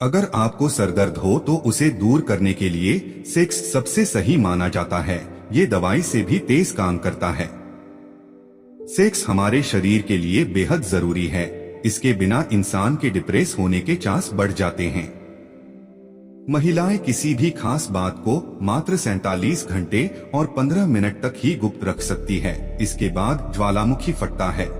अगर आपको सरदर्द हो तो उसे दूर करने के लिए सेक्स सबसे सही माना जाता है। ये दवाई से भी तेज काम करता है। सेक्स हमारे शरीर के लिए बेहद जरूरी है। इसके बिना इंसान के डिप्रेस होने के चांस बढ़ जाते हैं। महिलाएं किसी भी खास बात को मात्र 47 घंटे और 15 मिनट तक ही गुप्त रख सकती है। इसके बाद ज्वालामुखी फटता है।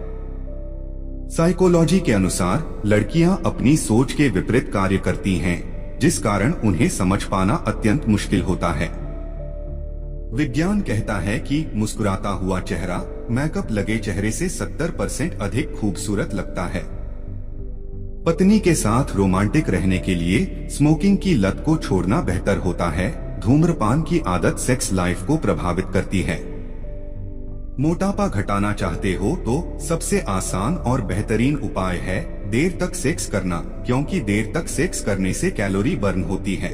साइकोलॉजी के अनुसार लड़कियां अपनी सोच के विपरीत कार्य करती हैं, जिस कारण उन्हें समझ पाना अत्यंत मुश्किल होता है। विज्ञान कहता है कि मुस्कुराता हुआ चेहरा मेकअप लगे चेहरे से 70% अधिक खूबसूरत लगता है। पत्नी के साथ रोमांटिक रहने के लिए स्मोकिंग की लत को छोड़ना बेहतर होता है। धूम्रपान की आदत सेक्स लाइफ को प्रभावित करती है। मोटापा घटाना चाहते हो तो सबसे आसान और बेहतरीन उपाय है देर तक सेक्स करना, क्योंकि देर तक सेक्स करने से कैलोरी बर्न होती है।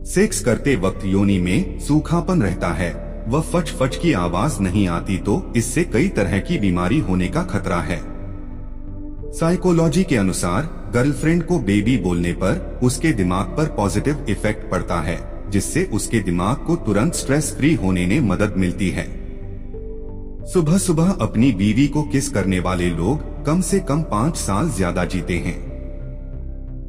सेक्स करते वक्त योनि में सूखापन रहता है, वह फच फच की आवाज नहीं आती, तो इससे कई तरह की बीमारी होने का खतरा है। साइकोलॉजी के अनुसार गर्लफ्रेंड को बेबी बोलने पर उसके दिमाग पर पॉजिटिव इफेक्ट पड़ता है, जिससे उसके दिमाग को तुरंत स्ट्रेस फ्री होने में मदद मिलती है। सुबह सुबह अपनी बीवी को किस करने वाले लोग कम से कम 5 साल ज्यादा जीते हैं।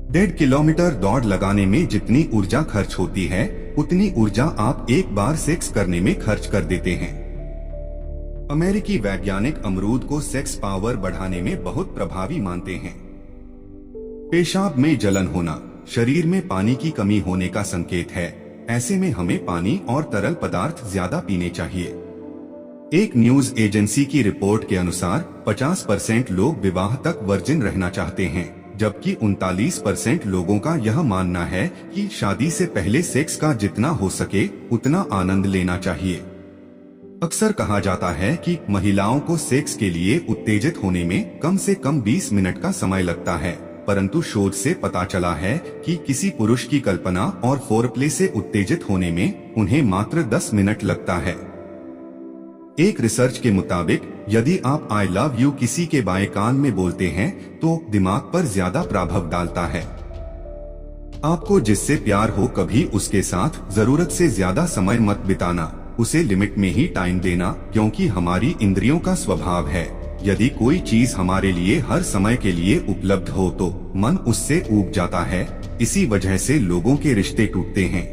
1.5 किलोमीटर दौड़ लगाने में जितनी ऊर्जा खर्च होती है, उतनी ऊर्जा आप एक बार सेक्स करने में खर्च कर देते हैं। अमेरिकी वैज्ञानिक अमरूद को सेक्स पावर बढ़ाने में बहुत प्रभावी मानते हैं। पेशाब में जलन होना शरीर में पानी की कमी होने का संकेत है। ऐसे में हमें पानी और तरल पदार्थ ज्यादा पीने चाहिए। एक न्यूज एजेंसी की रिपोर्ट के अनुसार 50% लोग विवाह तक वर्जिन रहना चाहते हैं, जबकि 39% लोगों का यह मानना है कि शादी से पहले सेक्स का जितना हो सके उतना आनंद लेना चाहिए। अक्सर कहा जाता है कि महिलाओं को सेक्स के लिए उत्तेजित होने में कम से कम 20 मिनट का समय लगता है, परंतु शोध से पता चला है कि किसी पुरुष की कल्पना और फोरप्ले से उत्तेजित होने में उन्हें मात्र 10 मिनट लगता है। एक रिसर्च के मुताबिक यदि आप आई लव यू किसी के बाएं कान में बोलते हैं तो दिमाग पर ज्यादा प्रभाव डालता है। आपको जिससे प्यार हो कभी उसके साथ जरूरत से ज्यादा समय मत बिताना, उसे लिमिट में ही टाइम देना, क्योंकि हमारी इंद्रियों का स्वभाव है यदि कोई चीज हमारे लिए हर समय के लिए उपलब्ध हो तो मन उससे ऊब जाता है। इसी वजह से लोगों के रिश्ते टूटते हैं।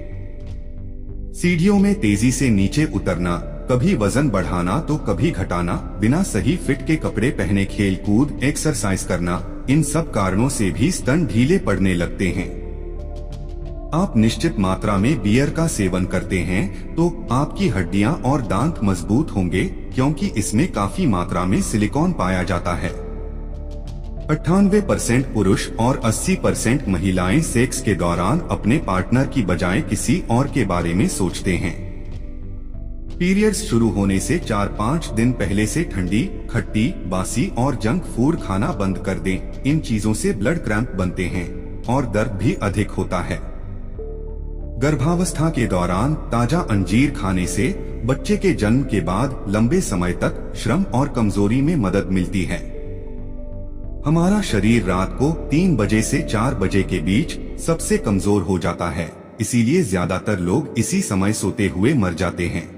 सीढ़ियों में तेजी से नीचे उतरना, कभी वजन बढ़ाना तो कभी घटाना, बिना सही फिट के कपड़े पहने खेल कूद एक्सरसाइज करना, इन सब कारणों से भी स्तन ढीले पड़ने लगते हैं। आप निश्चित मात्रा में बियर का सेवन करते हैं तो आपकी हड्डियां और दांत मजबूत होंगे, क्योंकि इसमें काफी मात्रा में सिलिकॉन पाया जाता है। 98% पुरुष और 80% महिलाएं सेक्स के दौरान अपने पार्टनर की बजाय किसी और के बारे में सोचते हैं। पीरियड्स शुरू होने से 4-5 दिन पहले से ठंडी, खट्टी, बासी और जंक फूड खाना बंद कर दें। इन चीजों से ब्लड क्रैम्प बनते हैं और दर्द भी अधिक होता है। गर्भावस्था के दौरान ताजा अंजीर खाने से बच्चे के जन्म के बाद लंबे समय तक श्रम और कमजोरी में मदद मिलती है। हमारा शरीर रात को 3 बजे से 4 बजे के बीच सबसे कमजोर हो जाता है, इसीलिए ज्यादातर लोग इसी समय सोते हुए मर जाते हैं।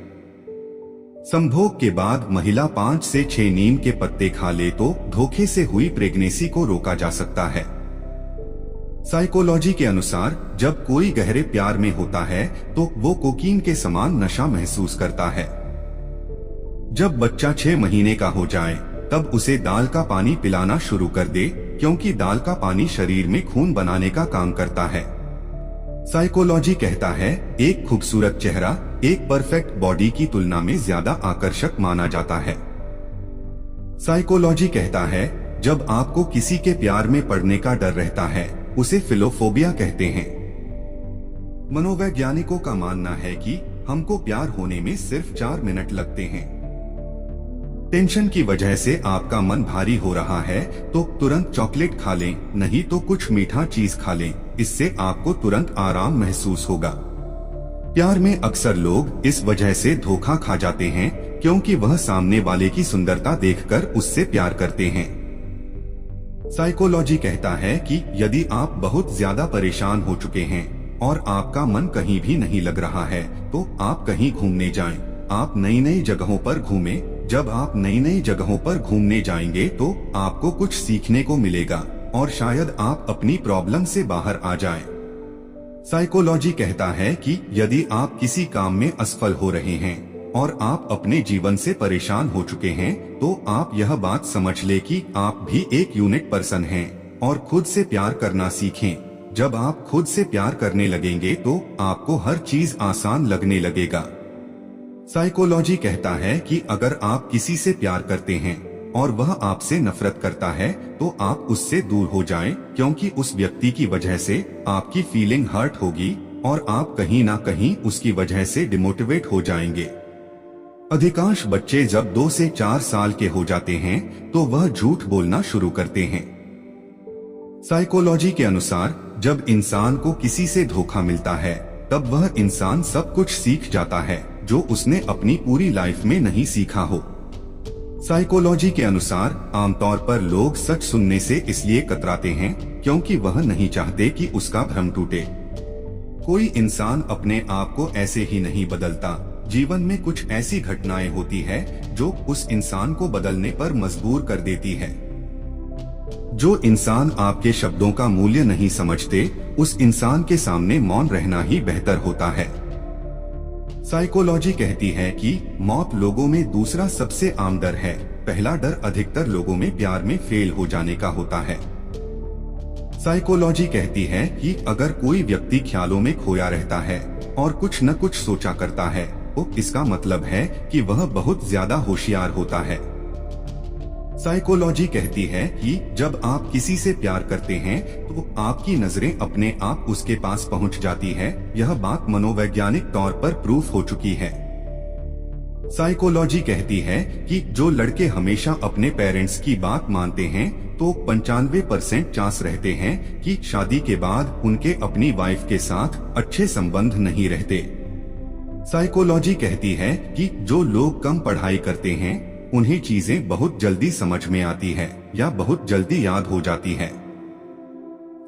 संभोग के बाद महिला 5 से 6 नीम के पत्ते खा ले तो धोखे से हुई प्रेगनेंसी को रोका जा सकता है। साइकोलॉजी के अनुसार जब कोई गहरे प्यार में होता है तो वो कोकीन के समान नशा महसूस करता है। जब बच्चा 6 महीने का हो जाए तब उसे दाल का पानी पिलाना शुरू कर दे, क्योंकि दाल का पानी शरीर में खून बनाने का काम करता है। साइकोलॉजी कहता है एक खूबसूरत चेहरा एक परफेक्ट बॉडी की तुलना में ज्यादा आकर्षक माना जाता है। साइकोलॉजी कहता है जब आपको किसी के प्यार में पड़ने का डर रहता है उसे फिलोफोबिया कहते हैं। मनोवैज्ञानिकों का मानना है कि हमको प्यार होने में सिर्फ 4 मिनट लगते हैं। टेंशन की वजह से आपका मन भारी हो रहा है तो तुरंत चॉकलेट खा लें, नहीं तो कुछ मीठा चीज खा लें, इससे आपको तुरंत आराम महसूस होगा। प्यार में अक्सर लोग इस वजह से धोखा खा जाते हैं क्योंकि वह सामने वाले की सुंदरता देखकर उससे प्यार करते हैं। साइकोलॉजी कहता है कि यदि आप बहुत ज्यादा परेशान हो चुके हैं और आपका मन कहीं भी नहीं लग रहा है तो आप कहीं घूमने जाएं। आप नई नई जगहों पर घूमें। जब आप नई नई जगहों पर घूमने जाएंगे तो आपको कुछ सीखने को मिलेगा और शायद आप अपनी प्रॉब्लम से बाहर आ जाएं। साइकोलॉजी कहता है कि यदि आप किसी काम में असफल हो रहे हैं और आप अपने जीवन से परेशान हो चुके हैं तो आप यह बात समझ ले कि आप भी एक यूनिक पर्सन हैं और खुद से प्यार करना सीखें। जब आप खुद से प्यार करने लगेंगे तो आपको हर चीज आसान लगने लगेगा। साइकोलॉजी कहता है कि अगर आप किसी से प्यार करते हैं और वह आपसे नफरत करता है तो आप उससे दूर हो जाएं, क्योंकि उस व्यक्ति की वजह से आपकी फीलिंग हर्ट होगी और आप कहीं ना कहीं उसकी वजह से डिमोटिवेट हो जाएंगे। अधिकांश बच्चे जब 2 से 4 साल के हो जाते हैं तो वह झूठ बोलना शुरू करते हैं। साइकोलॉजी के अनुसार जब इंसान को किसी से धोखा मिलता है तब वह इंसान सब कुछ सीख जाता है जो उसने अपनी पूरी लाइफ में नहीं सीखा हो। साइकोलॉजी के अनुसार आमतौर पर लोग सच सुनने से इसलिए कतराते हैं क्योंकि वह नहीं चाहते कि उसका भ्रम टूटे। कोई इंसान अपने आप को ऐसे ही नहीं बदलता। जीवन में कुछ ऐसी घटनाएं होती है जो उस इंसान को बदलने पर मजबूर कर देती है। जो इंसान आपके शब्दों का मूल्य नहीं समझते, उस इंसान के सामने मौन रहना ही बेहतर होता है। साइकोलॉजी कहती है कि मौत लोगों में दूसरा सबसे आम डर है। पहला डर अधिकतर लोगों में प्यार में फेल हो जाने का होता है। साइकोलॉजी कहती है कि अगर कोई व्यक्ति ख्यालों में खोया रहता है और कुछ न कुछ सोचा करता है तो इसका मतलब है कि वह बहुत ज्यादा होशियार होता है। साइकोलॉजी कहती है कि जब आप किसी से प्यार करते हैं तो आपकी नजरें अपने आप उसके पास पहुंच जाती है। यह बात मनोवैज्ञानिक तौर पर प्रूफ हो चुकी है। साइकोलॉजी कहती है कि जो लड़के हमेशा अपने पेरेंट्स की बात मानते हैं तो 95% चांस रहते हैं कि शादी के बाद उनके अपनी वाइफ के साथ अच्छे संबंध नहीं रहते। साइकोलॉजी कहती है कि जो लोग कम पढ़ाई करते हैं उन्हें चीजें बहुत जल्दी समझ में आती है या बहुत जल्दी याद हो जाती है।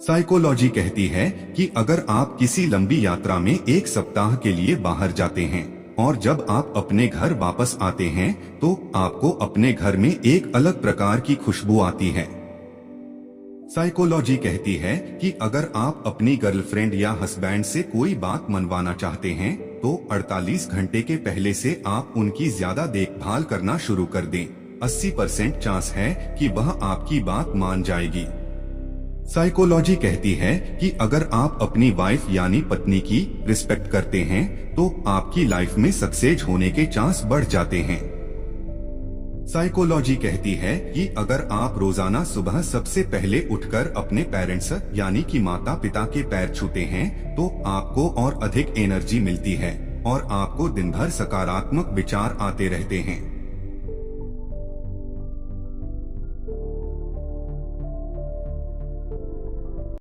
साइकोलॉजी कहती है कि अगर आप किसी लंबी यात्रा में 1 सप्ताह के लिए बाहर जाते हैं और जब आप अपने घर वापस आते हैं तो आपको अपने घर में एक अलग प्रकार की खुशबू आती है। साइकोलॉजी कहती है कि अगर आप अपनी गर्लफ्रेंड या हस्बैंड से कोई बात मनवाना चाहते हैं तो 48 घंटे के पहले से आप उनकी ज्यादा देखभाल करना शुरू कर दें। 80% चांस है कि वह आपकी बात मान जाएगी। साइकोलॉजी कहती है कि अगर आप अपनी वाइफ यानी पत्नी की रिस्पेक्ट करते हैं तो आपकी लाइफ में सक्सेस होने के चांस बढ़ जाते हैं। साइकोलॉजी कहती है कि अगर आप रोजाना सुबह सबसे पहले उठकर अपने पेरेंट्स यानी कि माता पिता के पैर छूते हैं तो आपको और अधिक एनर्जी मिलती है और आपको दिन भर सकारात्मक विचार आते रहते हैं।